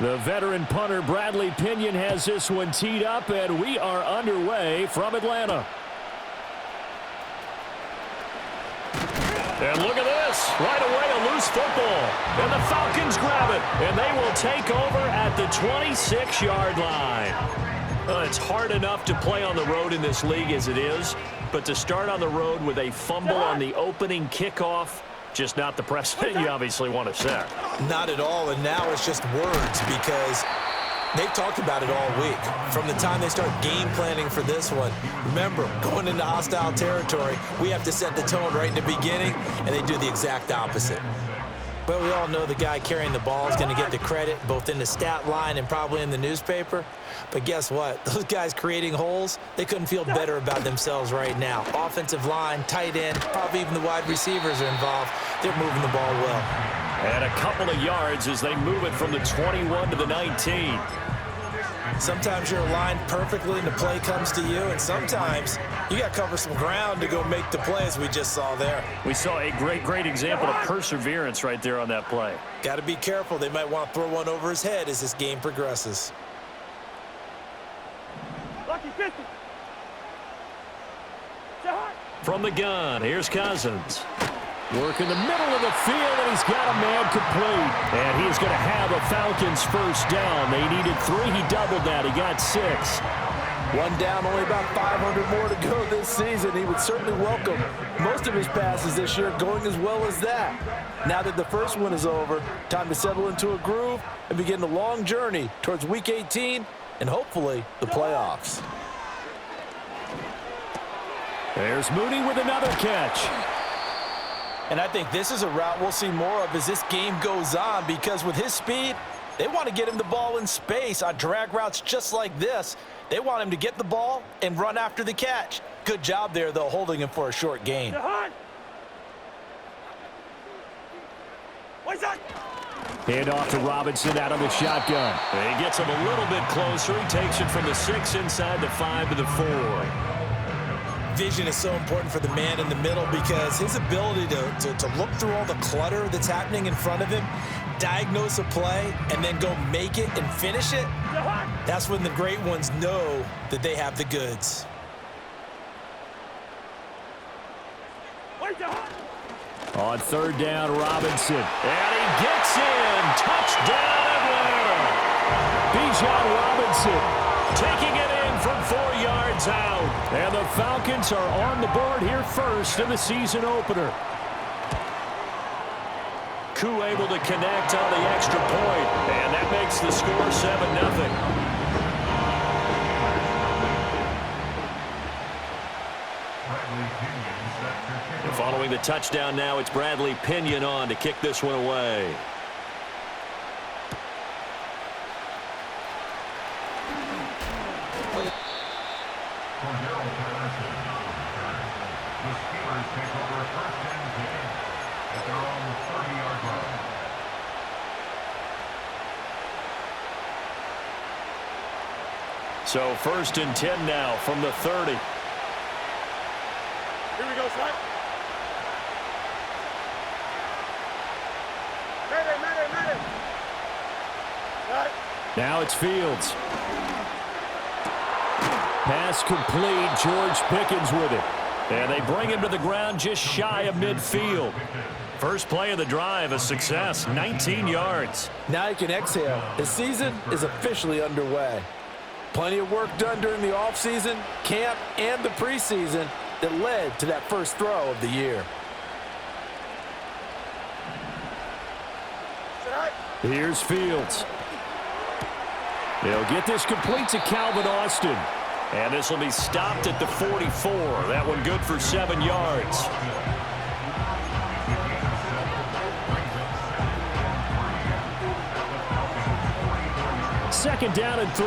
The veteran punter Bradley Pinion has this one teed up, and we are underway from Atlanta. And look at this. Right away, a loose football. And the Falcons grab it. And they will take over at the 26-yard line. It's hard enough to play on the road in this league as it is. But to start on the road with a fumble on the opening kickoff, just not the precedent you obviously want to set. Not at all, and now it's just words because they've talked about it all week. From the time they start game planning for this one, remember, going into hostile territory, we have to set the tone right in the beginning, and they do the exact opposite. But we all know the guy carrying the ball is going to get the credit, both in the stat line and probably in the newspaper. But guess what? Those guys creating holes, they couldn't feel better about themselves right now. Offensive line, tight end, probably even the wide receivers are involved. They're moving the ball well. And a couple of yards as they move it from the 21 to the 19. Sometimes you're aligned perfectly and the play comes to you, and sometimes you got to cover some ground to go make the play, as we just saw there. We saw a great example of perseverance right there on that play. Got to be careful. They might want to throw one over his head as this game progresses. From the gun, here's Cousins. Work in the middle of the field, and he's got a man complete. And he is going to have a Falcons first down. They needed 3. He doubled that. He got 6. One down, only about 500 more to go this season. He would certainly welcome most of his passes this year going as well as that. Now that the first one is over, time to settle into a groove and begin the long journey towards Week 18 and hopefully the playoffs. There's Mooney with another catch. And I think this is a route we'll see more of as this game goes on, because with his speed, they want to get him the ball in space on drag routes just like this. They want him to get the ball and run after the catch. Good job there, though, holding him for a short gain. Hand off to Robinson out of the shotgun. He gets him a little bit closer. He takes it from the 6 inside the 5 to the 4. Vision is so important for the man in the middle because his ability to look through all the clutter that's happening in front of him, diagnose a play, and then go make it and finish it, that's when the great ones know that they have the goods. On third down, Robinson. And he gets in. Touchdown, Atlanta. Bijan Robinson taking it in from 4 yards out. And the Falcons are on the board here first in the season opener. Koo able to connect on the extra point. And that makes the score 7-0. Following the touchdown now, it's Bradley Pinion on to kick this one away. So 1st and 10 now from the 30. Here we go, Slide. Now it's Fields. Pass complete. George Pickens with it. And they bring him to the ground just shy of midfield. First play of the drive, a success, 19 yards. Now you can exhale. The season is officially underway. Plenty of work done during the offseason, camp, and the preseason that led to that first throw of the year. Here's Fields. They'll get this complete to Calvin Austin. And this will be stopped at the 44. That one good for 7 yards. Second down and 3.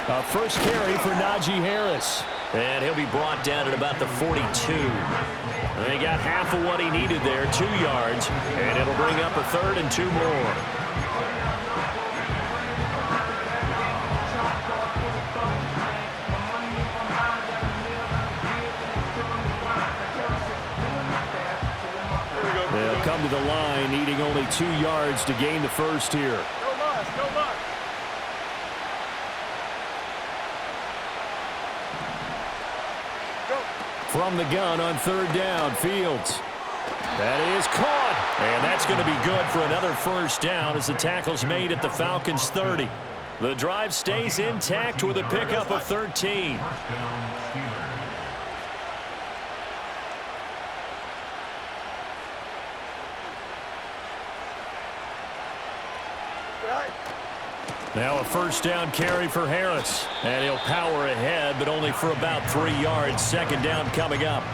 A first carry for Najee Harris. And he'll be brought down at about the 42. They got half of what he needed there, 2 yards. And it'll bring up a 3rd and 2 more. the line, needing only 2 yards to gain the first here. No loss, no loss. Go. From the gun on 3rd down, Fields. That is caught. And that's going to be good for another first down as the tackle's made at the Falcons' 30. The drive stays intact with a pickup of 13. Now a first down carry for Harris. And he'll power ahead, but only for about 3 yards. 2nd down coming up.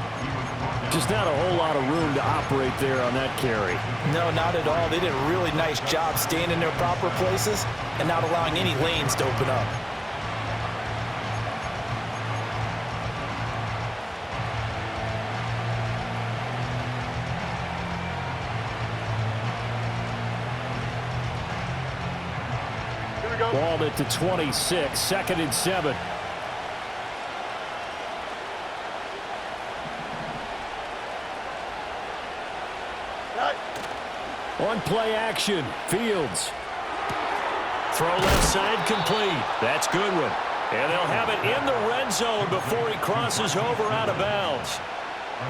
Just not a whole lot of room to operate there on that carry. No, not at all. They did a really nice job staying in their proper places and not allowing any lanes to open up. Here we go. Ball at the 26, 2nd and 7. On play action, Fields. Throw left side complete. That's good one. And they'll have it in the red zone before he crosses over out of bounds.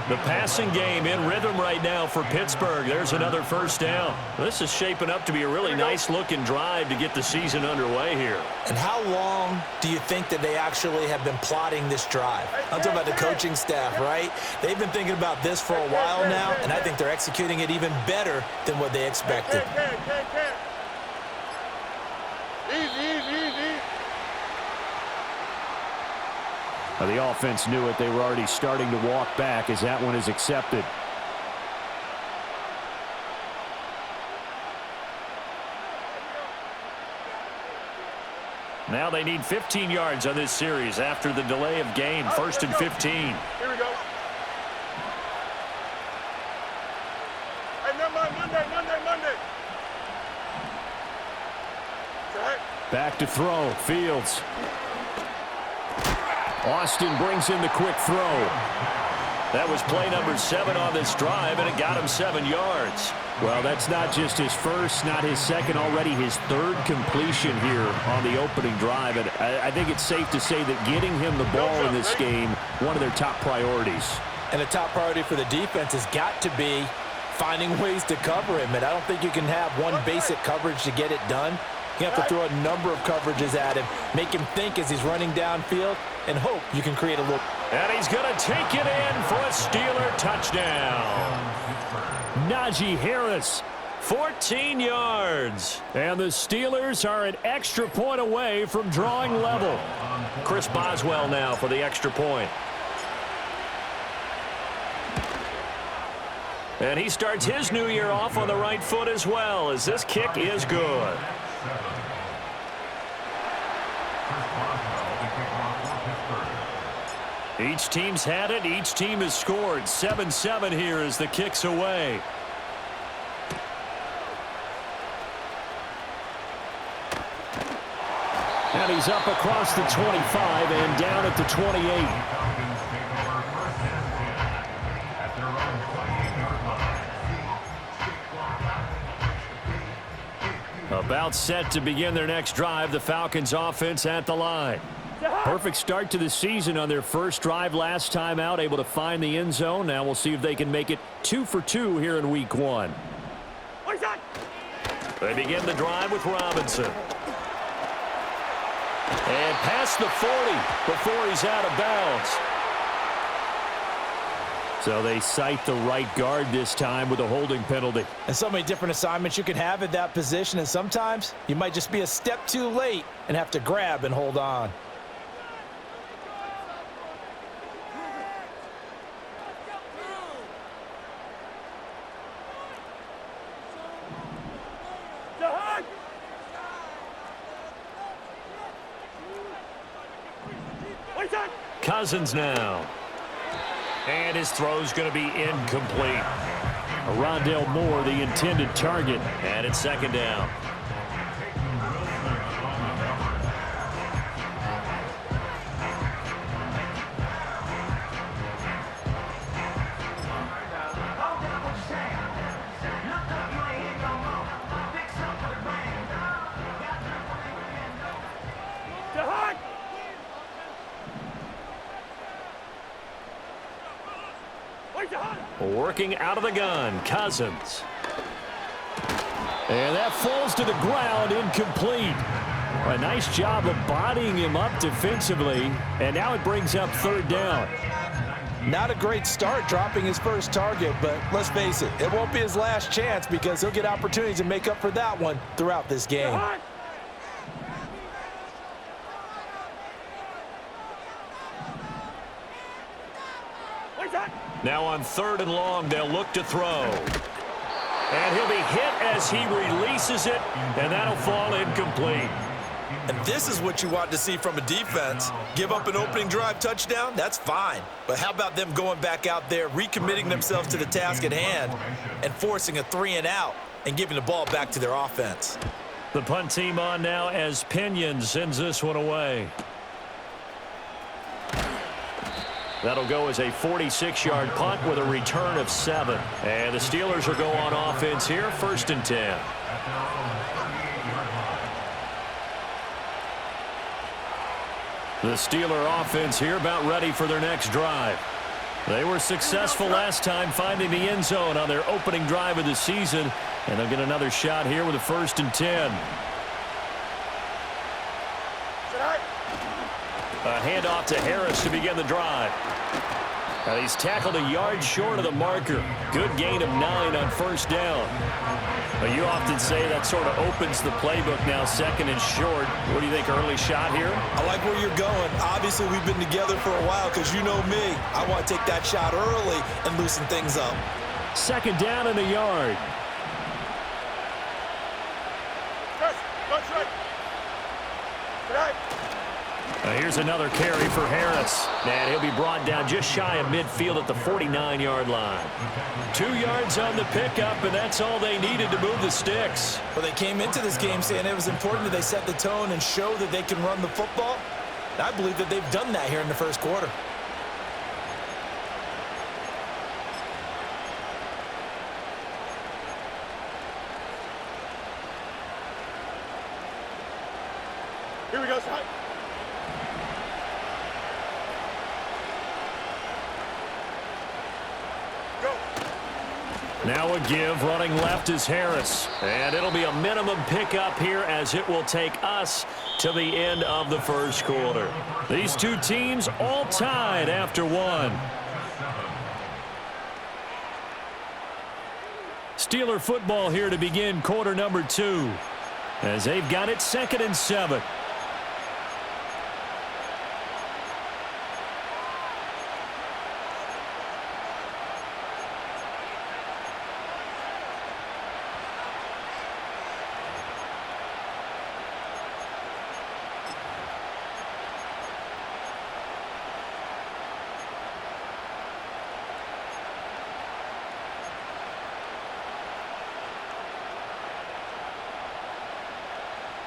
The passing game in rhythm right now for Pittsburgh. There's another first down. This is shaping up to be a really nice-looking drive to get the season underway here. And how long do you think that they actually have been plotting this drive? I'm talking about the coaching staff, right? They've been thinking about this for a while now, and I think they're executing it even better than what they expected. Easy. The offense knew it. They were already starting to walk back as that one is accepted. Now they need 15 yards on this series after the delay of game. 1st and 15. Here we go. Hey, Monday. Back to throw. Fields. Austin brings in the quick throw. That was play number 7 on this drive, and it got him 7 yards. Well, that's not just his first, not his second, already his 3rd completion here on the opening drive. And I think it's safe to say that getting him the ball in this game, one of their top priorities. And a top priority for the defense has got to be finding ways to cover him. And I don't think you can have one basic coverage to get it done. You have to throw a number of coverages at him, make him think as he's running downfield, and hope you can create a little. And he's going to take it in for a Steeler touchdown. Najee Harris, 14 yards. And the Steelers are an extra point away from drawing level. Chris Boswell now for the extra point. And he starts his new year off on the right foot as well, as this kick is good. Each team's had it. Each team has scored. 7-7 here as the kick's away. And he's up across the 25 and down at the 28. About set to begin their next drive. The Falcons offense at the line. Perfect start to the season on their first drive last time out, able to find the end zone. Now we'll see if they can make it 2 for 2 here in week 1. They begin the drive with Robinson. And past the 40 before he's out of bounds. So they cite the right guard this time with a holding penalty. And so many different assignments you can have at that position, and sometimes you might just be a step too late and have to grab and hold on. Cousins now. And his throw's going to be incomplete. Rondale Moore, the intended target. And it's 2nd down. Working out of the gun, Cousins. And that falls to the ground, incomplete. A nice job of bodying him up defensively, and now it brings up third down. Not a great start dropping his first target, but let's face it, it won't be his last chance because he'll get opportunities to make up for that one throughout this game. Now on 3rd and long, they'll look to throw. And he'll be hit as he releases it, and that'll fall incomplete. And this is what you want to see from a defense. Give up an opening drive touchdown, that's fine. But how about them going back out there, recommitting themselves to the task at hand, and forcing a 3-and-out and giving the ball back to their offense. The punt team on now as Pinion sends this one away. That'll go as a 46-yard punt with a return of 7. And the Steelers will go on offense here, 1st and 10. The Steeler offense here about ready for their next drive. They were successful last time finding the end zone on their opening drive of the season, and they'll get another shot here with a 1st and 10. A handoff to Harris to begin the drive. And he's tackled a yard short of the marker. Good gain of 9 on 1st down. But you often say that sort of opens the playbook now, 2nd and short. What do you think, early shot here? I like where you're going. Obviously, we've been together for a while because you know me. I want to take that shot early and loosen things up. 2nd down and a yard. Here's another carry for Harris. And he'll be brought down just shy of midfield at the 49-yard line. 2 yards on the pickup, and that's all they needed to move the sticks. Well, they came into this game saying it was important that they set the tone and show that they can run the football. And I believe that they've done that here in the 1st quarter. Here we go, son. Now a give, running left is Harris. And it'll be a minimum pickup here as it will take us to the end of the 1st quarter. These two teams all tied after 1. Steeler football here to begin quarter number 2. As they've got it 2nd and 7.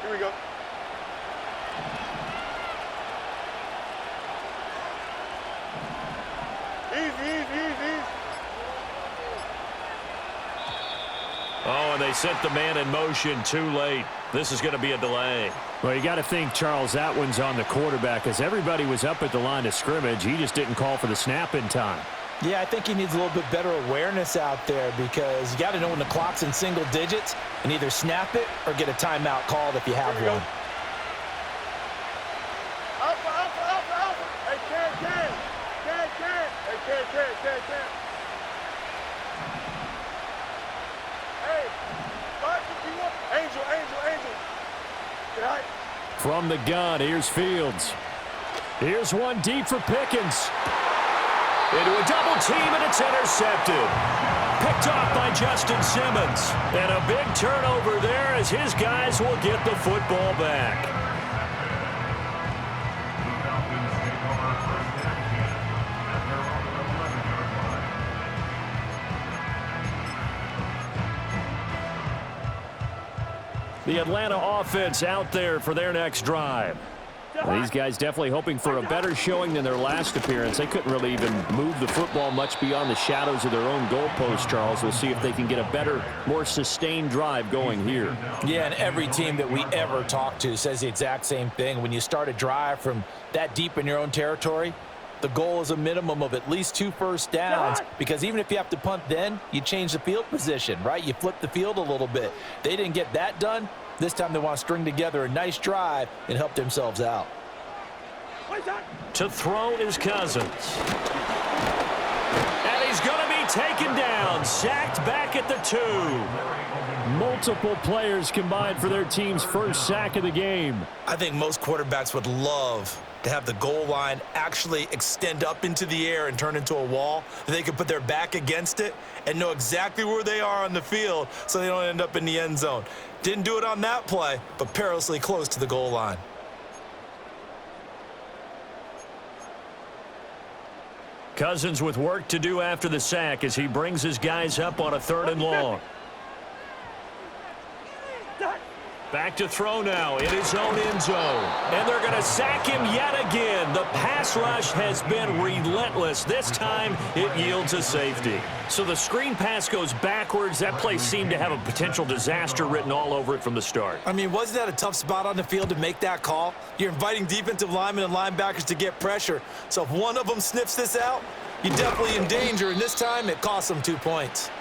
Here we go. Easy. Oh, and they sent the man in motion too late. This is going to be a delay. Well, you got to think, Charles, that one's on the quarterback as everybody was up at the line of scrimmage. He just didn't call for the snap in time. Yeah, I think he needs a little bit better awareness out there because you got to know when the clock's in single digits and either snap it or get a timeout called if you have one. Alpha. Hey, can. Hey, can. Hey, Angel. Get out. From the gun, here's Fields. Here's one deep for Pickens. Into a double team, and it's intercepted. Picked off by Justin Simmons. And a big turnover there as his guys will get the football back. The Atlanta offense out there for their next drive. These guys definitely hoping for a better showing than their last appearance. They couldn't really even move the football much beyond the shadows of their own goalpost, Charles. We'll see if they can get a better, more sustained drive going here. Yeah, and every team that we ever talk to says the exact same thing. When you start a drive from that deep in your own territory, The goal is a minimum of at least 2 first downs, because even if you have to punt then, you change the field position, right? You flip the field a little bit. They didn't get that done. This time they want to string together a nice drive and help themselves out. To throw is Cousins. And he's going to be taken down, sacked back at the 2. Multiple players combined for their team's first sack of the game. I think most quarterbacks would love to have the goal line actually extend up into the air and turn into a wall. They can put their back against it and know exactly where they are on the field so they don't end up in the end zone. Didn't do it on that play, but perilously close to the goal line. Cousins with work to do after the sack as he brings his guys up on a 3rd and long. Back to throw now in his own end zone. And they're going to sack him yet again. The pass rush has been relentless. This time it yields a safety. So the screen pass goes backwards. That play seemed to have a potential disaster written all over it from the start. I mean, wasn't that a tough spot on the field to make that call? You're inviting defensive linemen and linebackers to get pressure. So if one of them sniffs this out, you're definitely in danger. And this time it cost them 2 points.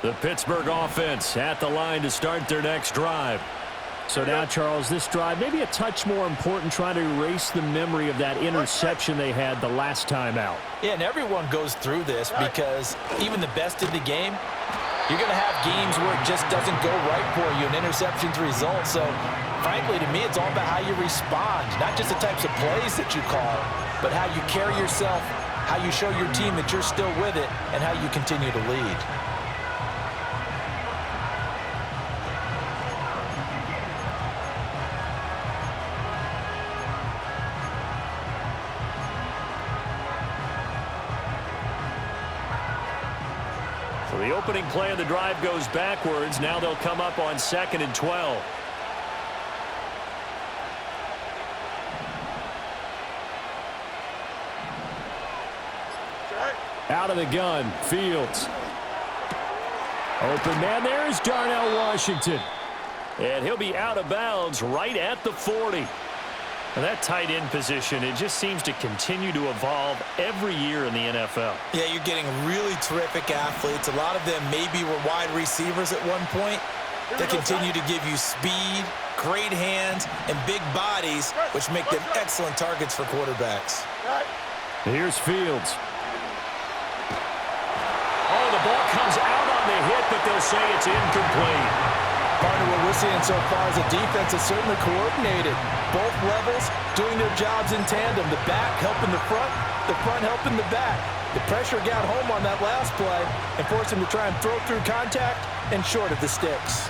The Pittsburgh offense at the line to start their next drive. So now, Charles, this drive maybe a touch more important, trying to erase the memory of that interception they had the last time out. Yeah, and everyone goes through this because even the best in the game, you're going to have games where it just doesn't go right for you, and interceptions result. So, frankly, to me, it's all about how you respond, not just the types of plays that you call, but how you carry yourself, how you show your team that you're still with it, and how you continue to lead. The opening play of the drive goes backwards. Now they'll come up on 2nd and 12. Out of the gun, Fields. Open man there is Darnell Washington. And he'll be out of bounds right at the 40. And that tight end position, it just seems to continue to evolve every year in the NFL. Yeah, you're getting really terrific athletes. A lot of them maybe were wide receivers at one point. They continue to give you speed, great hands, and big bodies, which make them excellent targets for quarterbacks. Here's Fields. Oh, the ball comes out on the hit, but they'll say it's incomplete. Partner, what we're seeing so far is a defense that's certainly coordinated. Both levels doing their jobs in tandem. The back helping the front helping the back. The pressure got home on that last play and forced him to try and throw through contact and short of the sticks.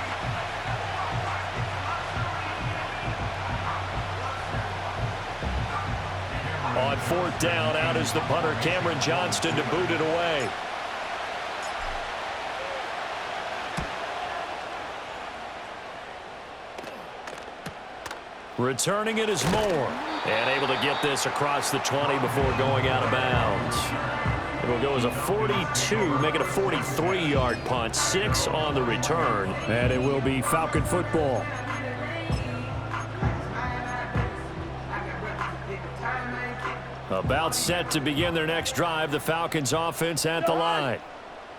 On 4th down, out is the punter, Cameron Johnston, to boot it away. Returning it is Moore. And able to get this across the 20 before going out of bounds. It will go as a 42, make it a 43-yard punt. 6 on the return. And it will be Falcon football. About set to begin their next drive, the Falcons offense at the line.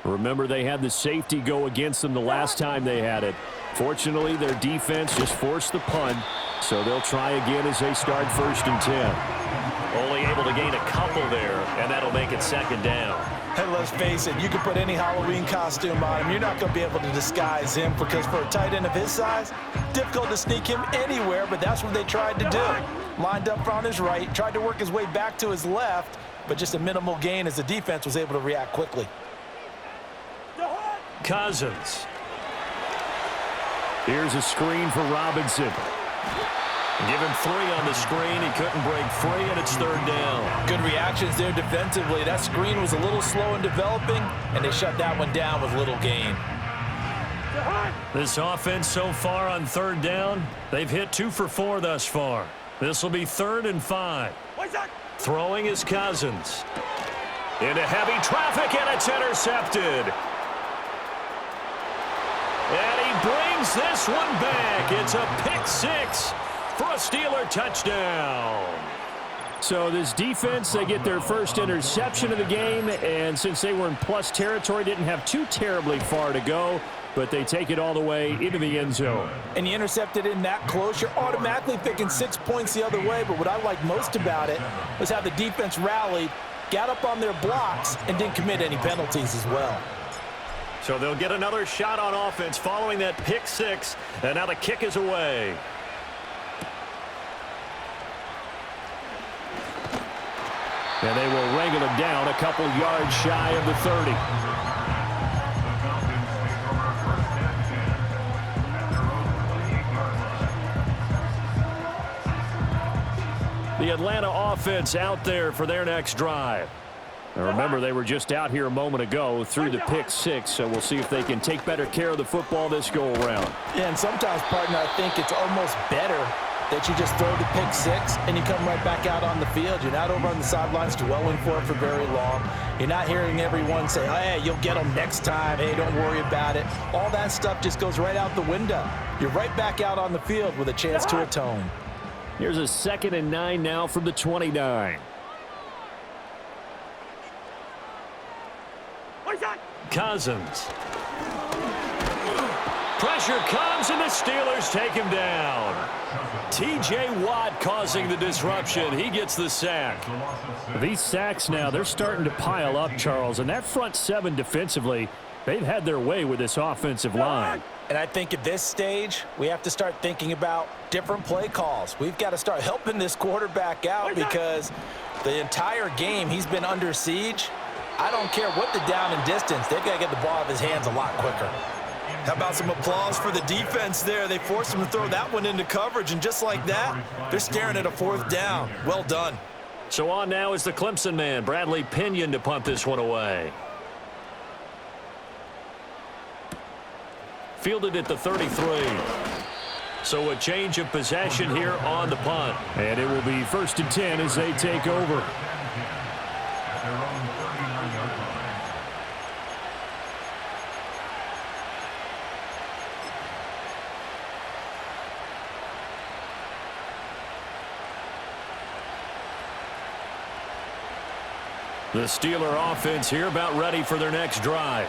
Remember, they had the safety go against them the last time they had it. Fortunately, their defense just forced the punt, so they'll try again as they start 1st and 10. Only able to gain a couple there, and that'll make it 2nd down. And let's face it, you can put any Halloween costume on him. You're not going to be able to disguise him because for a tight end of his size, difficult to sneak him anywhere, but that's what they tried to do. Lined up on his right, tried to work his way back to his left, but just a minimal gain as the defense was able to react quickly. Cousins. Here's a screen for Robinson. Give him 3 on the screen. He couldn't break free, and it's 3rd down. Good reactions there defensively. That screen was a little slow in developing, and they shut that one down with little gain. This offense so far on 3rd down, they've hit 2 for 4 thus far. This will be 3rd and 5. Throwing is Cousins. Into heavy traffic, and it's intercepted. And he brings this one back. It's a pick 6 for a Steeler touchdown. So this defense, they get their first interception of the game, and since they were in plus territory, didn't have too terribly far to go, but they take it all the way into the end zone. And you intercepted in that close, you're automatically picking 6 points the other way, but what I liked most about it was how the defense rallied, got up on their blocks, and didn't commit any penalties as well. So they'll get another shot on offense following that pick 6, and now the kick is away. And they will wrangle him down a couple yards shy of the 30. The Atlanta offense out there for their next drive. Now remember, they were just out here a moment ago through the pick 6, so we'll see if they can take better care of the football this go-around. Yeah, and sometimes, partner, I think it's almost better that you just throw the pick 6 and you come right back out on the field. You're not over on the sidelines dwelling for it for very long. You're not hearing everyone say, hey, you'll get them next time. Hey, don't worry about it. All that stuff just goes right out the window. You're right back out on the field with a chance to atone. Here's a 2nd and 9 now from the 29. Cousins. Pressure comes, and the Steelers take him down. T.J. Watt causing the disruption. He gets the sack. These sacks now, they're starting to pile up, Charles. And that front 7 defensively, they've had their way with this offensive line. And I think at this stage, we have to start thinking about different play calls. We've got to start helping this quarterback out because the entire game he's been under siege. I don't care what the down and distance. They've got to get the ball out of his hands a lot quicker. How about some applause for the defense there? They forced him to throw that one into coverage, and just like that, they're staring at a 4th down. Well done. So on now is the Clemson man, Bradley Pinion, to punt this one away. Fielded at the 33. So a change of possession here on the punt. And it will be 1st and 10 as they take over. The Steeler offense here about ready for their next drive.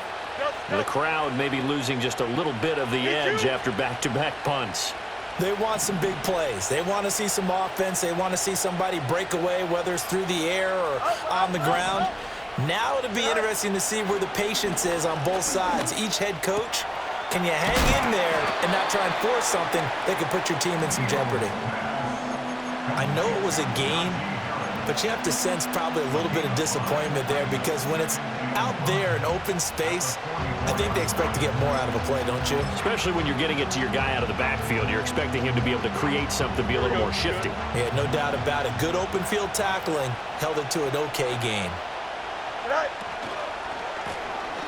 The crowd may be losing just a little bit of the edge after back-to-back punts. They want some big plays. They want to see some offense. They want to see somebody break away, whether it's through the air or on the ground. Now it'll be interesting to see where the patience is on both sides. Each head coach, can you hang in there and not try and force something that could put your team in some jeopardy? I know it was a game, but you have to sense probably a little bit of disappointment there because when it's out there in open space, I think they expect to get more out of a play, don't you? Especially when you're getting it to your guy out of the backfield. You're expecting him to be able to create something, be a little more shifty. Yeah, no doubt about it. Good open field tackling held it to an okay game.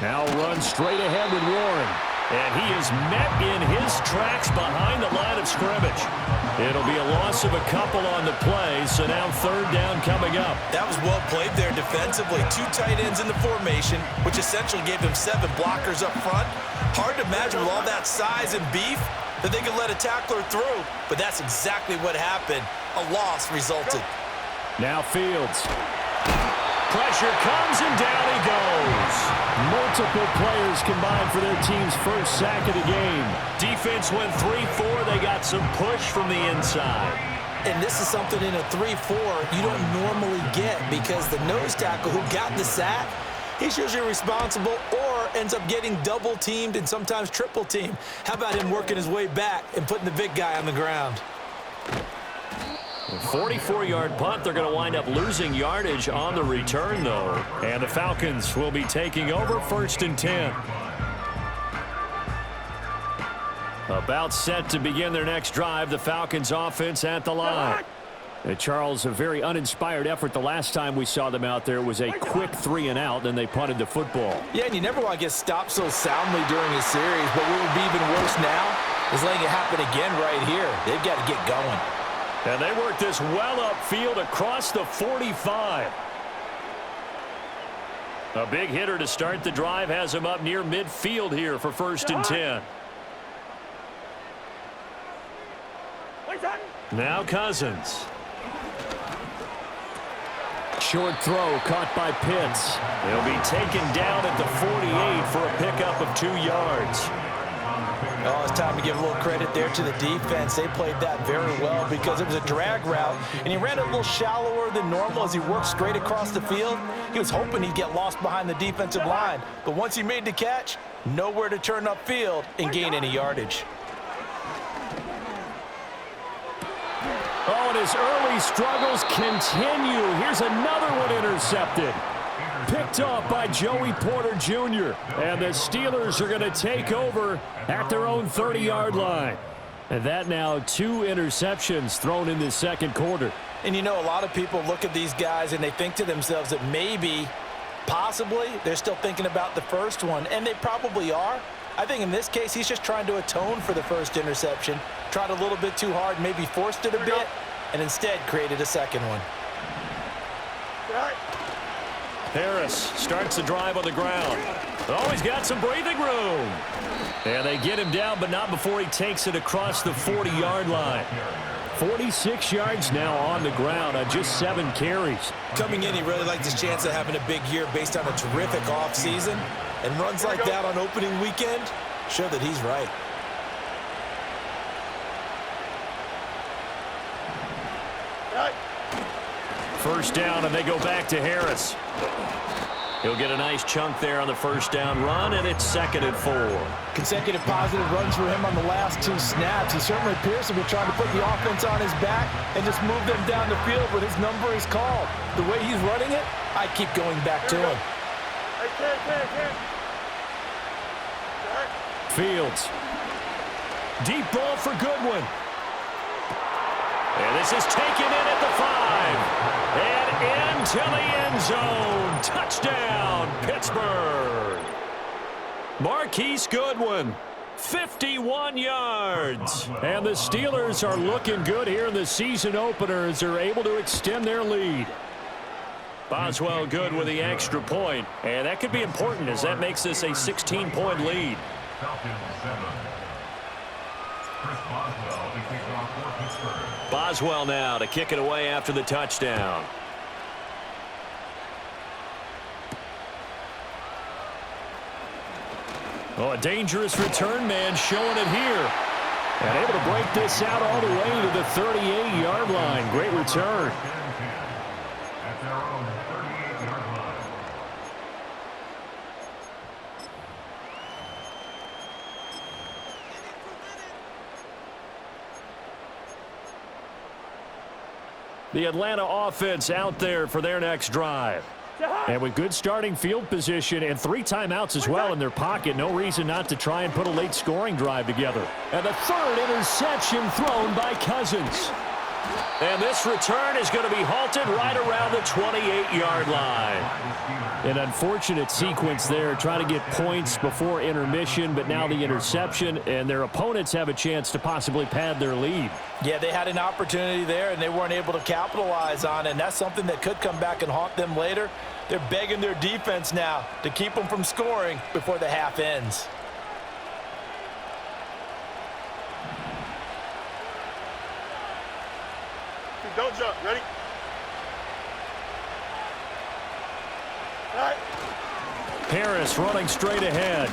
Now run straight ahead with Warren. And he is met in his tracks behind the line of scrimmage. It'll be a loss of a couple on the play, so now 3rd down coming up. That was well played there defensively. 2 tight ends in the formation, which essentially gave them 7 blockers up front. Hard to imagine with all that size and beef that they could let a tackler through, but that's exactly what happened. A loss resulted. Now Fields. Pressure comes, and down he goes. Multiple players combined for their team's first sack of the game. Defense went 3-4. They got some push from the inside. And this is something in a 3-4 you don't normally get because the nose tackle who got the sack, he's usually responsible or ends up getting double-teamed and sometimes triple-teamed. How about him working his way back and putting the big guy on the ground? 44-yard punt. They're going to wind up losing yardage on the return, though. And the Falcons will be taking over 1st and 10. About set to begin their next drive, the Falcons offense at the line. And Charles, a very uninspired effort the last time we saw them out there. It was a quick 3-and-out, then they punted the football. Yeah, and you never want to get stopped so soundly during a series, but what would be even worse now is letting it happen again right here. They've got to get going. And they work this well upfield across the 45. A big hitter to start the drive has him up near midfield here for 1st and 10. Now Cousins. Short throw caught by Pitts. He'll be taken down at the 48 for a pickup of 2 yards. Oh, it's time to give a little credit there to the defense. They played that very well because it was a drag route, and he ran it a little shallower than normal as he worked straight across the field. He was hoping he'd get lost behind the defensive line, but once he made the catch, nowhere to turn upfield and gain any yardage. Oh, and his early struggles continue. Here's another one intercepted. Picked off by Joey Porter Jr. And the Steelers are going to take over at their own 30-yard line. And that now 2 interceptions thrown in this second quarter. And you know, a lot of people look at these guys and they think to themselves that maybe, possibly, they're still thinking about the first one. And they probably are. I think in this case, he's just trying to atone for the first interception. Tried a little bit too hard, maybe forced it a bit, and instead created a second one. Harris starts the drive on the ground. Oh, he's got some breathing room. And they get him down, but not before he takes it across the 40-yard line. 46 yards now on the ground on just 7 carries. Coming in, he really liked his chance of having a big year based on a terrific offseason. And runs like that on opening weekend show that he's right. First down, and they go back to Harris. He'll get a nice chunk there on the first down run, and it's 2nd and 4. Consecutive positive runs for him on the last 2 snaps. He certainly appears to be trying to put the offense on his back and just move them down the field when his number is called. The way he's running it, I keep going back to him. Fields. Deep ball for Goodwin. And this is taken in at the 5. And into the end zone. Touchdown, Pittsburgh. Marquise Goodwin, 51 yards. And the Steelers are looking good here in the season opener as they're able to extend their lead. Boswell good with the extra point. And that could be important as that makes this a 16-point lead. Boswell now to kick it away after the touchdown. Oh, a dangerous return man showing it here. And able to break this out all the way to the 38-yard line. Great return. The Atlanta offense out there for their next drive. And with good starting field position and 3 timeouts as well in their pocket, no reason not to try and put a late scoring drive together. And the 3rd interception thrown by Cousins. And this return is going to be halted right around the 28-yard line. An unfortunate sequence there, trying to get points before intermission, but now the interception, and their opponents have a chance to possibly pad their lead. Yeah, they had an opportunity there, and they weren't able to capitalize on it, and that's something that could come back and haunt them later. They're begging their defense now to keep them from scoring before the half ends. Don't jump. Ready? Right. Harris running straight ahead.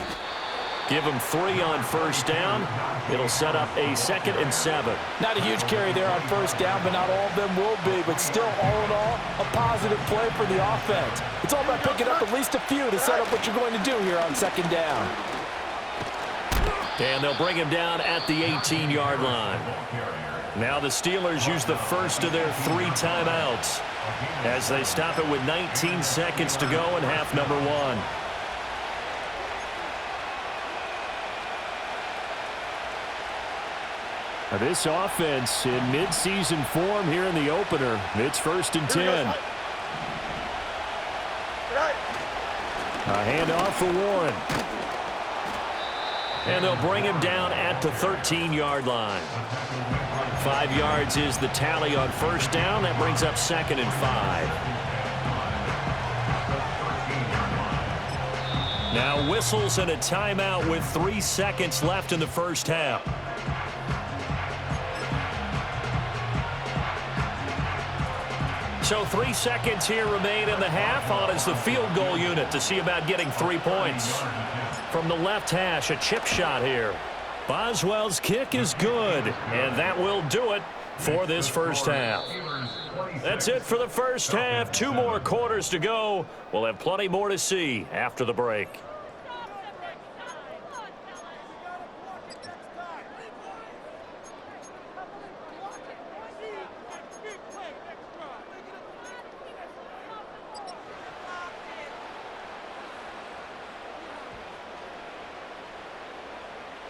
Give him 3 on first down. It'll set up a 2nd and 7. Not a huge carry there on first down, but not all of them will be. But still, all in all, a positive play for the offense. It's all about picking up at least a few to set up what you're going to do here on 2nd down. And they'll bring him down at the 18-yard line. Now the Steelers use the first of their 3 timeouts as they stop it with 19 seconds to go in half number 1. This offense in midseason form here in the opener. It's 1st and 10. A handoff for Warren. And they'll bring him down at the 13-yard line. 5 yards is the tally on 1st down. That brings up 2nd and 5. Now whistles and a timeout with 3 seconds left in the 1st half. So 3 seconds here remain in the half. On is the field goal unit to see about getting 3 points. From the left hash, a chip shot here. Boswell's kick is good, and that will do it for this 1st half. That's it for the 1st half. 2 more quarters to go. We'll have plenty more to see after the break.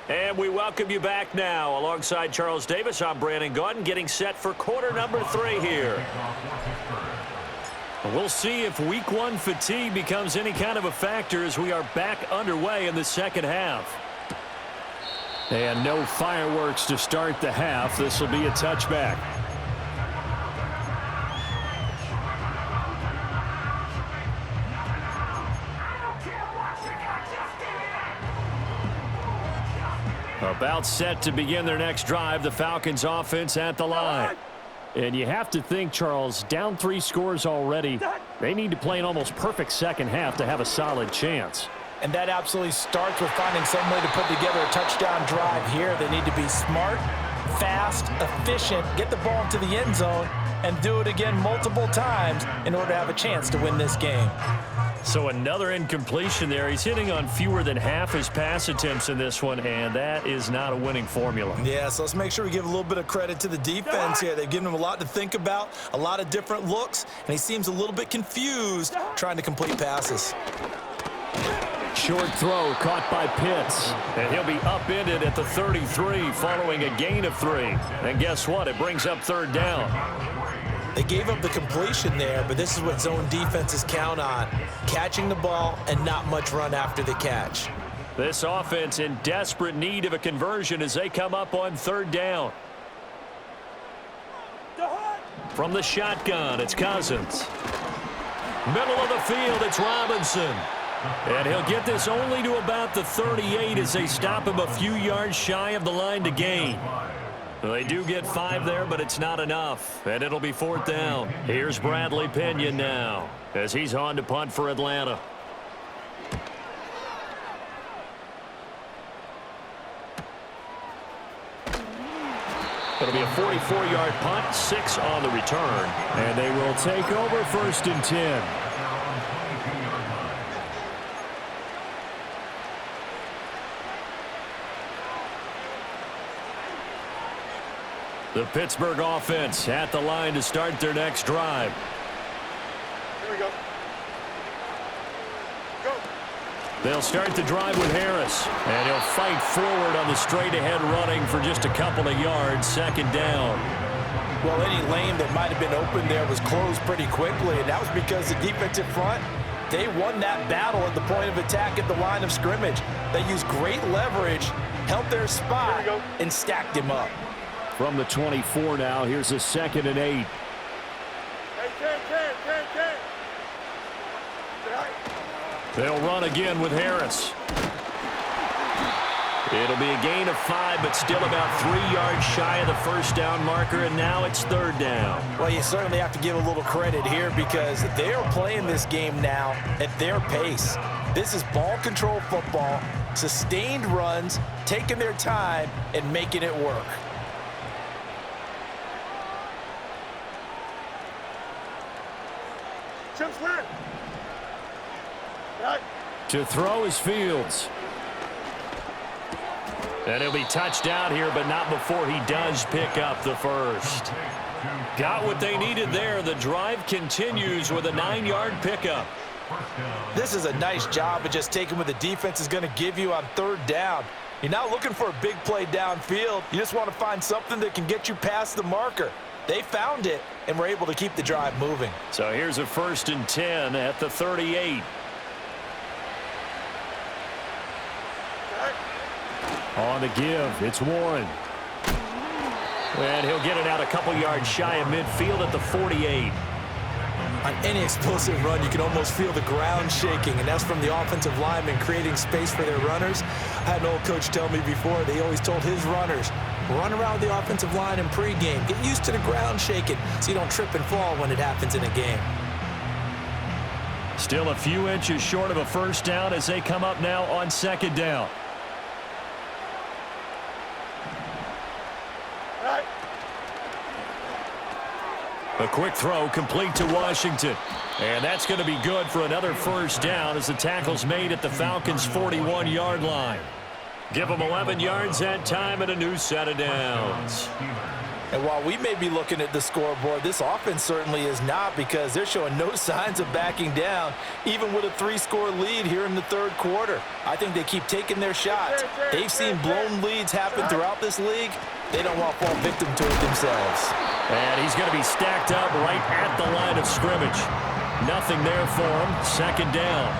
And we welcome you back now. Alongside Charles Davis, I'm Brandon Gaudin, getting set for quarter number 3 here. We'll see if week 1 fatigue becomes any kind of a factor as we are back underway in the 2nd half. And no fireworks to start the half. This will be a touchback. About set to begin their next drive, the Falcons offense at the line. And you have to think, Charles, down 3 scores already. They need to play an almost perfect 2nd half to have a solid chance. And that absolutely starts with finding some way to put together a touchdown drive here. They need to be smart, fast, efficient, get the ball into the end zone, and do it again multiple times in order to have a chance to win this game. So another incompletion there. He's hitting on fewer than half his pass attempts in this one, and that is not a winning formula. Yeah, so let's make sure we give a little bit of credit to the defense here. They've given him a lot to think about, a lot of different looks, and he seems a little bit confused trying to complete passes. Short throw caught by Pitts, and he'll be upended at the 33 following a gain of 3. And guess what? It brings up 3rd down. They gave up the completion there, but this is what zone defenses count on. Catching the ball and not much run after the catch. This offense in desperate need of a conversion as they come up on 3rd down. From the shotgun, it's Cousins. Middle of the field, it's Robinson. And he'll get this only to about the 38 as they stop him a few yards shy of the line to gain. Well, they do get 5 there, but it's not enough. And it'll be 4th down. Here's Bradley Pinion now as he's on to punt for Atlanta. It'll be a 44-yard punt, 6 on the return. And they will take over 1st and 10. The Pittsburgh offense at the line to start their next drive. Here we go. Go. They'll start the drive with Harris, and he'll fight forward on the straight-ahead running for just a couple of yards, 2nd down. Well, any lane that might have been open there was closed pretty quickly, and that was because the defensive front, they won that battle at the point of attack at the line of scrimmage. They used great leverage, held their spot, and stacked him up. From the 24 now, here's a 2nd and 8. Hey, Ken. They'll run again with Harris. It'll be a gain of 5, but still about 3 yards shy of the 1st down marker, and now it's 3rd down. Well, you certainly have to give a little credit here because they are playing this game now at their pace. This is ball control football, sustained runs, taking their time, and making it work. To throw is Fields. And he'll be touched down here, but not before he does pick up the 1st. Got what they needed there. The drive continues with a 9-yard pickup. This is a nice job of just taking what the defense is going to give you on 3rd down. You're not looking for a big play downfield. You just want to find something that can get you past the marker. They found it and were able to keep the drive moving. So here's a 1st and 10 at the 38. On the give, it's Warren. And he'll get it out a couple yards shy of midfield at the 48. On any explosive run, you can almost feel the ground shaking, and that's from the offensive linemen creating space for their runners. I had an old coach tell me before, they always told his runners, run around the offensive line in pregame. Get used to the ground shaking so you don't trip and fall when it happens in a game. Still a few inches short of a first down as they come up now on 2nd down. A quick throw complete to Washington. And that's going to be good for another first down as the tackle's made at the Falcons' 41-yard line. Give them 11 yards that time and a new set of downs. And while we may be looking at the scoreboard, this offense certainly is not, because they're showing no signs of backing down, even with a 3-score lead here in the 3rd quarter. I think they keep taking their shots. They've seen blown leads happen throughout this league. They don't want to fall victim to it themselves. And he's going to be stacked up right at the line of scrimmage. Nothing there for him. 2nd down.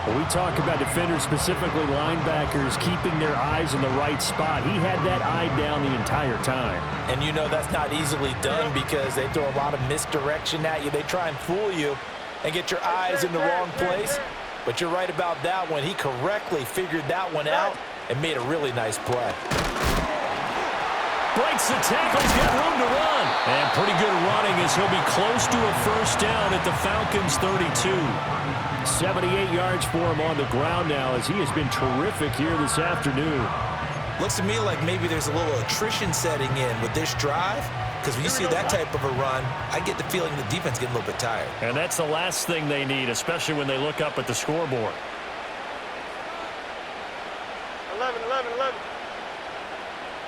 When we talk about defenders, specifically linebackers, keeping their eyes in the right spot, he had that eye down the entire time. And you know that's not easily done because they throw a lot of misdirection at you. They try and fool you and get your eyes in the wrong place. But you're right about that one. He correctly figured that one out and made a really nice play. Breaks the tackle. He's got room to run. And pretty good running as he'll be close to a first down at the Falcons' 32. 78 yards for him on the ground now as he has been terrific here this afternoon. Looks to me like maybe there's a little attrition setting in with this drive, because when you see that type of a run, I get the feeling the defense getting a little bit tired. And that's the last thing they need, especially when they look up at the scoreboard. 11.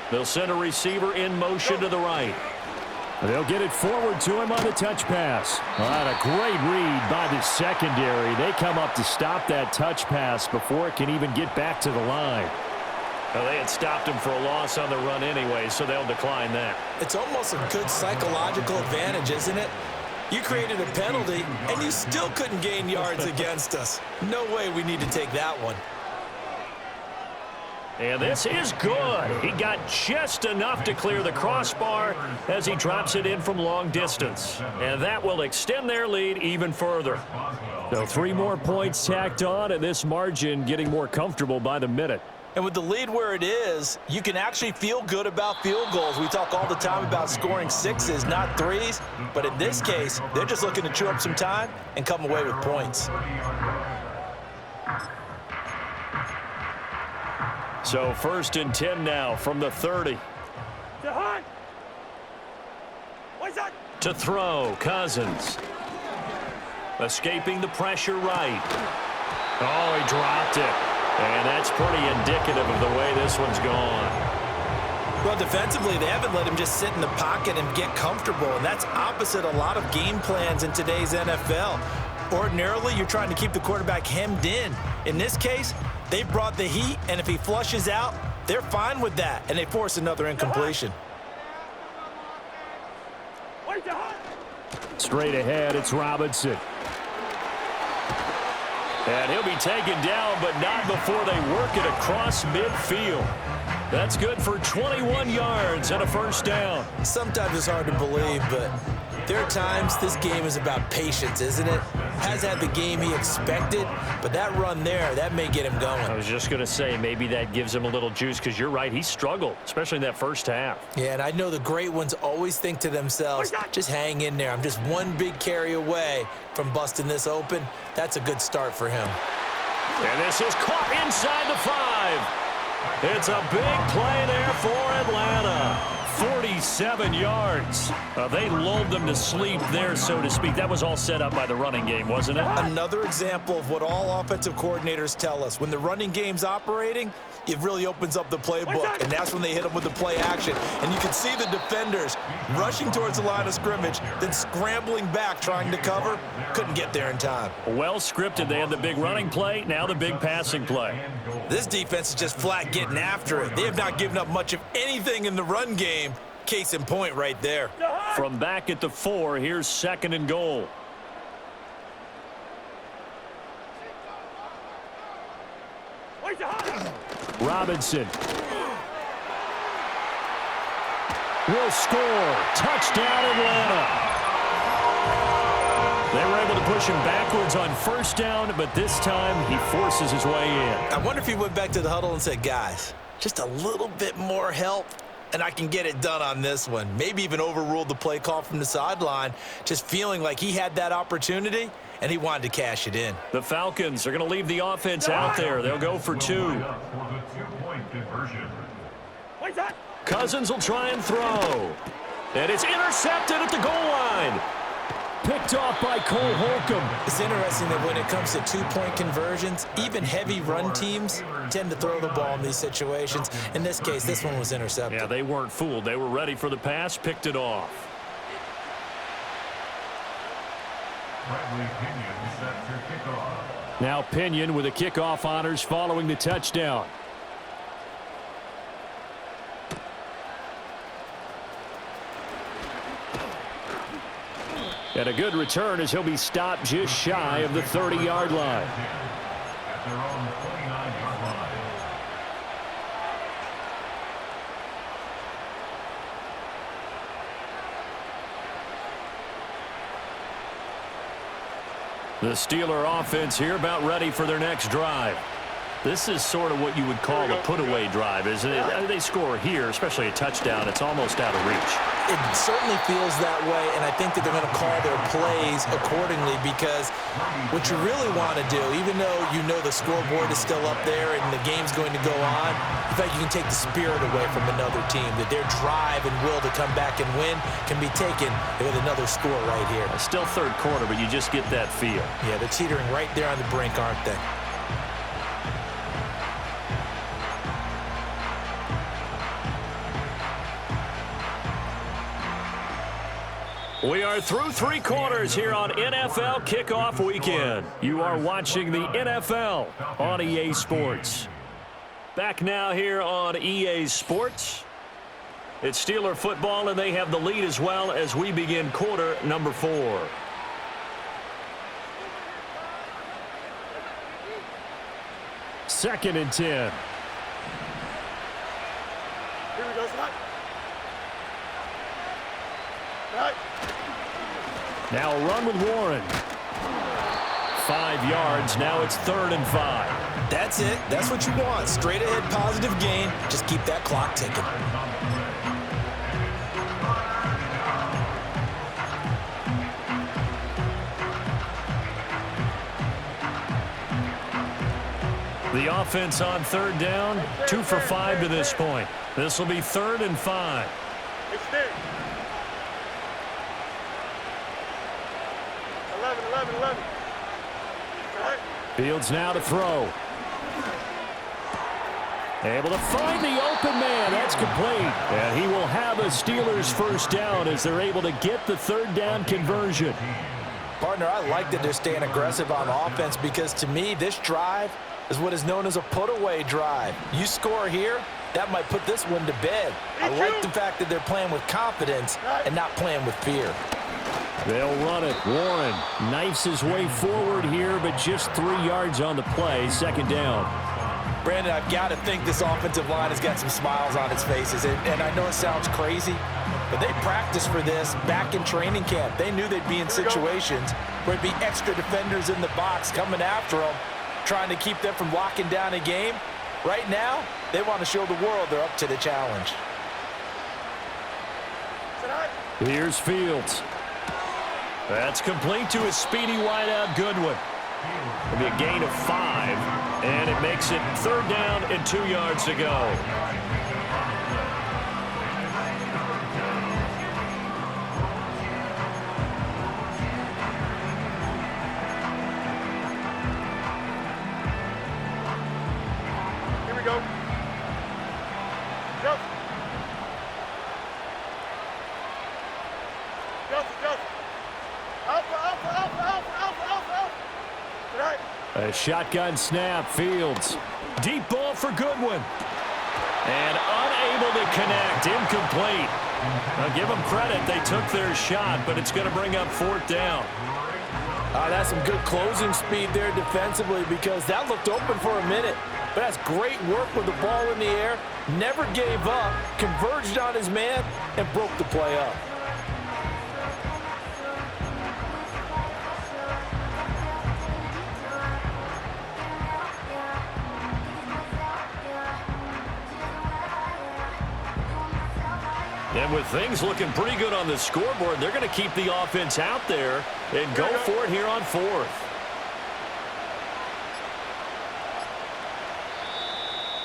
They'll send a receiver in motion to the right. They'll get it forward to him on the touch pass. A great read by the secondary. They come up to stop that touch pass before it can even get back to the line. Well, they had stopped him for a loss on the run anyway, so they'll decline that. It's almost a good psychological advantage, isn't it? You created a penalty, and you still couldn't gain yards against us. No way we need to take that one. And this is good. He got just enough to clear the crossbar as he drops it in from long distance. And that will extend their lead even further. So 3 more points tacked on, and this margin getting more comfortable by the minute. And with the lead where it is, you can actually feel good about field goals. We talk all the time about scoring 6s, not 3s. But in this case, they're just looking to chew up some time and come away with points. So 1st and 10 now from the 30. To throw, Cousins. Escaping the pressure right. Oh, he dropped it. And that's pretty indicative of the way this one's gone. Well, defensively, they haven't let him just sit in the pocket and get comfortable, and that's opposite a lot of game plans in today's NFL. Ordinarily, you're trying to keep the quarterback hemmed in. In this case, they brought the heat, and if he flushes out, they're fine with that, and they force another incompletion. Straight ahead, it's Robinson. And he'll be taken down, but not before they work it across midfield. That's good for 21 yards and a first down. Sometimes it's hard to believe, but there are times this game is about patience, isn't it? Has had the game he expected, but that run there, that may get him going. I was just going to say maybe that gives him a little juice because you're right, he struggled, especially in that first half. Yeah, and I know the great ones always think to themselves, just hang in there. I'm just one big carry away from busting this open. That's a good start for him. And this is caught inside the 5. It's a big play there for Atlanta. 57 yards. They lulled them to sleep there, so to speak. That was all set up by the running game, wasn't it? Another example of what all offensive coordinators tell us. When the running game's operating, it really opens up the playbook, and that's when they hit them with the play action. And you can see the defenders rushing towards the line of scrimmage, then scrambling back trying to cover. Couldn't get there in time. Well scripted. They had the big running play, now the big passing play. This defense is just flat getting after it. They have not given up much of anything in the run game. Case in point right there. From back at the 4, here's 2nd and goal. Robinson will score. Touchdown, Atlanta. They were able to push him backwards on 1st down, but this time he forces his way in. I wonder if he went back to the huddle and said, guys, just a little bit more help, and I can get it done on this one. Maybe even overruled the play call from the sideline, just feeling like he had that opportunity, and he wanted to cash it in. The Falcons are going to leave the offense out there. They'll go for 2. Cousins will try and throw. And it's intercepted at the goal line. Picked off by Cole Holcomb. It's interesting that when it comes to two-point conversions, even heavy run teams tend to throw the ball in these situations. In this case, this one was intercepted. Yeah, they weren't fooled. They were ready for the pass, picked it off. Now Pinion with the kickoff honors following the touchdown. And a good return as he'll be stopped just shy of the 30-yard line. The Steeler offense here about ready for their next drive. This is sort of what you would call a put-away drive, isn't it? They score here, especially a touchdown. It's almost out of reach. It certainly feels that way, and I think that they're going to call their plays accordingly because what you really want to do, even though you know the scoreboard is still up there and the game's going to go on, in fact, you can take the spirit away from another team, that their drive and will to come back and win can be taken with another score right here. It's still 3rd quarter, but you just get that feel. Yeah, they're teetering right there on the brink, aren't they? We are through 3 quarters here on NFL Kickoff Weekend. You are watching the NFL on EA Sports. Back now here on EA Sports. It's Steeler football, and they have the lead as well as we begin quarter number 4. Second and 10. Here we go, Snap. Right. Now a run with Warren. 5 yards. Now it's 3rd and 5. That's it. That's what you want. Straight ahead positive gain. Just keep that clock ticking. The offense on 3rd down. 2 for 5 to this point. This will be 3rd and 5. Extend. 11. Right. Fields now to throw. Able to find the open man. That's complete. And he will have a Steelers 1st down as they're able to get the 3rd down conversion. Partner, I like that they're staying aggressive on offense because to me, this drive is what is known as a put-away drive. You score here, that might put this one to bed. I like the fact that they're playing with confidence and not playing with fear. They'll run it. Warren knifes his way forward here, but just 3 yards on the play. 2nd down. Brandon, I've got to think this offensive line has got some smiles on its faces. And I know it sounds crazy, but they practiced for this back in training camp. They knew they'd be in situations where it'd be extra defenders in the box coming after them, trying to keep them from locking down a game. Right now, they want to show the world they're up to the challenge. Here's Fields. That's complete to a speedy wideout Goodwin. It'll be a gain of 5, and it makes it 3rd down and 2 yards to go. A shotgun snap, Fields. Deep ball for Goodwin. And unable to connect, incomplete. Now give them credit, they took their shot, but it's going to bring up fourth down. That's some good closing speed there defensively because that looked open for a minute. But that's great work with the ball in the air. Never gave up, converged on his man, and broke the play up. And with things looking pretty good on the scoreboard, they're going to keep the offense out there and go for it here on fourth.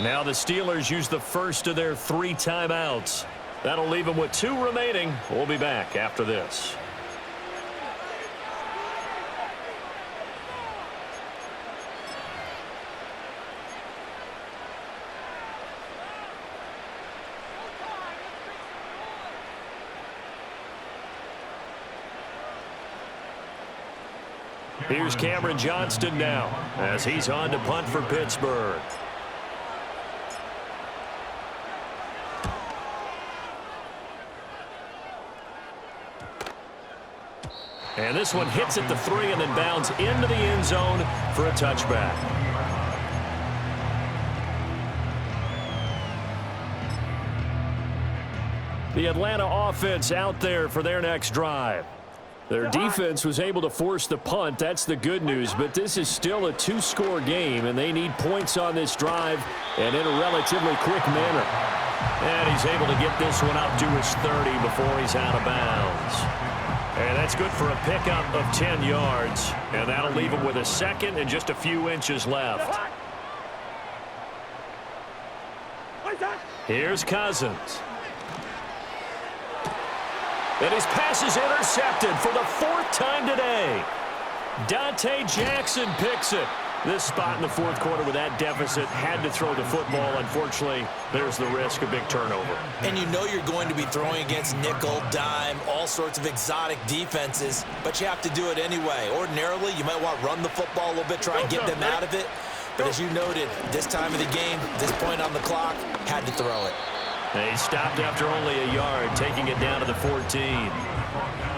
Now the Steelers use the first of their 3 timeouts. That'll leave them with 2 remaining. We'll be back after this. Here's Cameron Johnston now as he's on to punt for Pittsburgh. And this one hits at the 3 and then bounds into the end zone for a touchback. The Atlanta offense out there for their next drive. Their defense was able to force the punt. That's the good news. But this is still a 2-score game, and they need points on this drive and in a relatively quick manner. And he's able to get this one up to his 30 before he's out of bounds. And that's good for a pickup of 10 yards. And that'll leave him with a second and just a few inches left. Here's Cousins. And his pass is intercepted for the 4th time today. Dante Jackson picks it. This spot in the 4th quarter with that deficit, had to throw the football. Unfortunately, there's the risk of big turnover. And you know you're going to be throwing against nickel, dime, all sorts of exotic defenses, but you have to do it anyway. Ordinarily, you might want to run the football a little bit, try and get them out of it. But as you noted, this time of the game, this point on the clock, had to throw it. He stopped after only a yard, taking it down to the 14.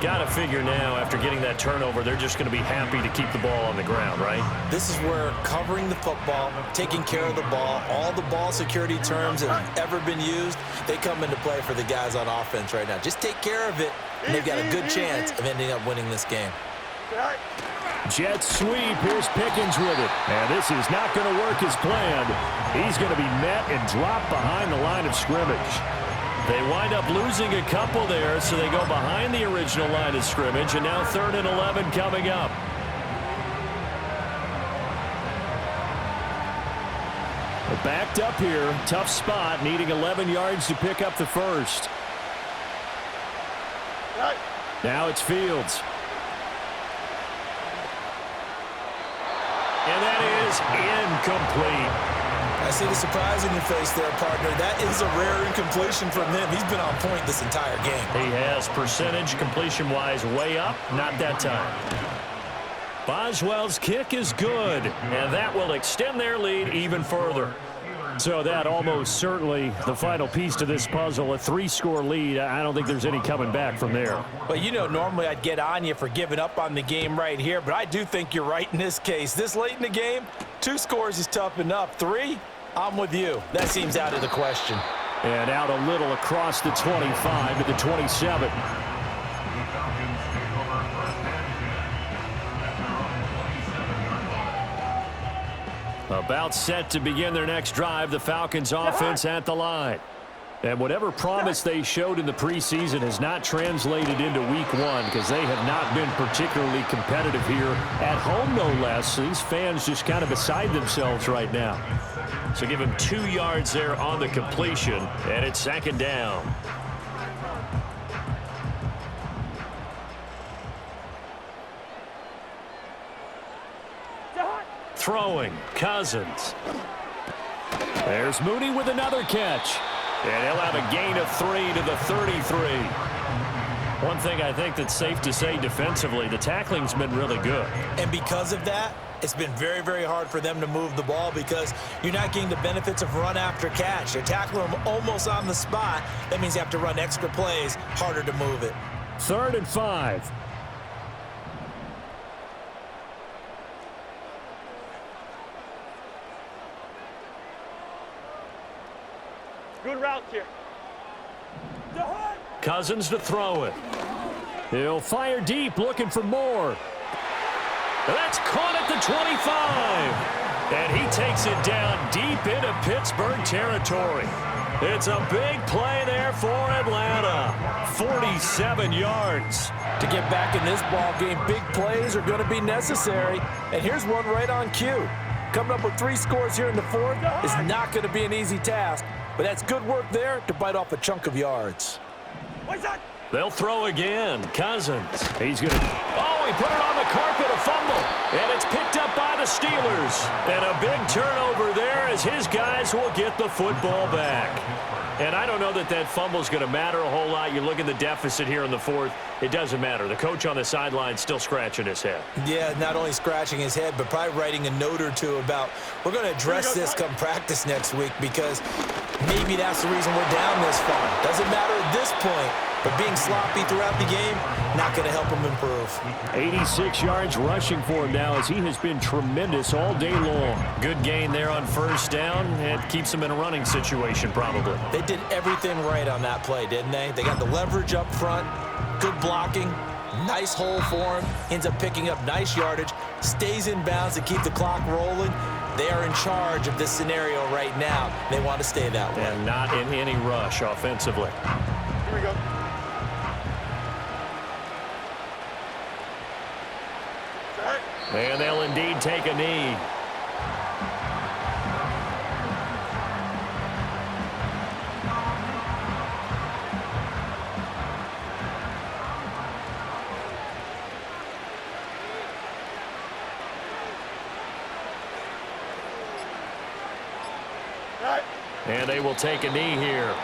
Got to figure now, after getting that turnover, they're just going to be happy to keep the ball on the ground, right? This is where covering the football, taking care of the ball, all the ball security terms that have ever been used, they come into play for the guys on offense right now. Just take care of it, and they've got a good chance of ending up winning this game. Jet sweep. Here's Pickens with it. And this is not going to work as planned. He's going to be met and dropped behind the line of scrimmage. They wind up losing a couple there, so they go behind the original line of scrimmage, and now 3rd and 11 coming up. They're backed up here. Tough spot, needing 11 yards to pick up the first. Now it's Fields. And that is incomplete. I see the surprise in your face there, partner. That is a rare incompletion from him. He's been on point this entire game. He has percentage completion-wise way up. Not that time. Boswell's kick is good, and that will extend their lead even further. So that almost certainly the final piece to this puzzle, a 3-score lead. I don't think there's any coming back from there. Well, you know, normally I'd get on you for giving up on the game right here, but I do think you're right in this case. This late in the game, 2 scores is tough enough. 3, I'm with you. That seems out of the question. And out a little across the 25 to the 27. About set to begin their next drive, the Falcons offense at the line. And whatever promise they showed in the preseason has not translated into week 1 because they have not been particularly competitive here at home, no less. These fans just kind of beside themselves right now. So give him 2 yards there on the completion, and it's 2nd down. Throwing, Cousins. There's Mooney with another catch. And he'll have a gain of 3 to the 33. One thing I think that's safe to say defensively, the tackling's been really good. And because of that, It's been very, very hard for them to move the ball because you're not getting the benefits of run after catch. They're tackling them almost on the spot. That means you have to run extra plays, harder to move it. 3rd and 5. Good route here. Cousins to throw it. He'll fire deep, looking for more. That's caught at the 25. And he takes it down deep into Pittsburgh territory. It's a big play there for Atlanta. 47 yards. To get back in this ball game, big plays are going to be necessary. And here's one right on cue. Coming up with 3 scores here in the 4th is not going to be an easy task. But that's good work there to bite off a chunk of yards. They'll throw again. Cousins. He's going to... Oh, he put it on the carpet, a fumble. And it's picked up by the Steelers. And a big turnover there as his guys will get the football back. And I don't know that that fumble is going to matter a whole lot. You look at the deficit here in the 4th. It doesn't matter. The coach on the sideline still scratching his head. Yeah, not only scratching his head, but probably writing a note or two about we're going to address this come practice next week because maybe that's the reason we're down this far. Doesn't matter at this point, but being sloppy throughout the game, not going to help him improve. 86 yards rushing for him now as he has been tremendous all day long. Good gain there on 1st down. It keeps him in a running situation probably. They did everything right on that play, didn't they? They got the leverage up front, good blocking, nice hole for him, ends up picking up nice yardage, stays in bounds to keep the clock rolling. They are in charge of this scenario right now. They want to stay that way. And not in any rush offensively. Here we go. And they'll indeed take a knee. And they will take a knee here.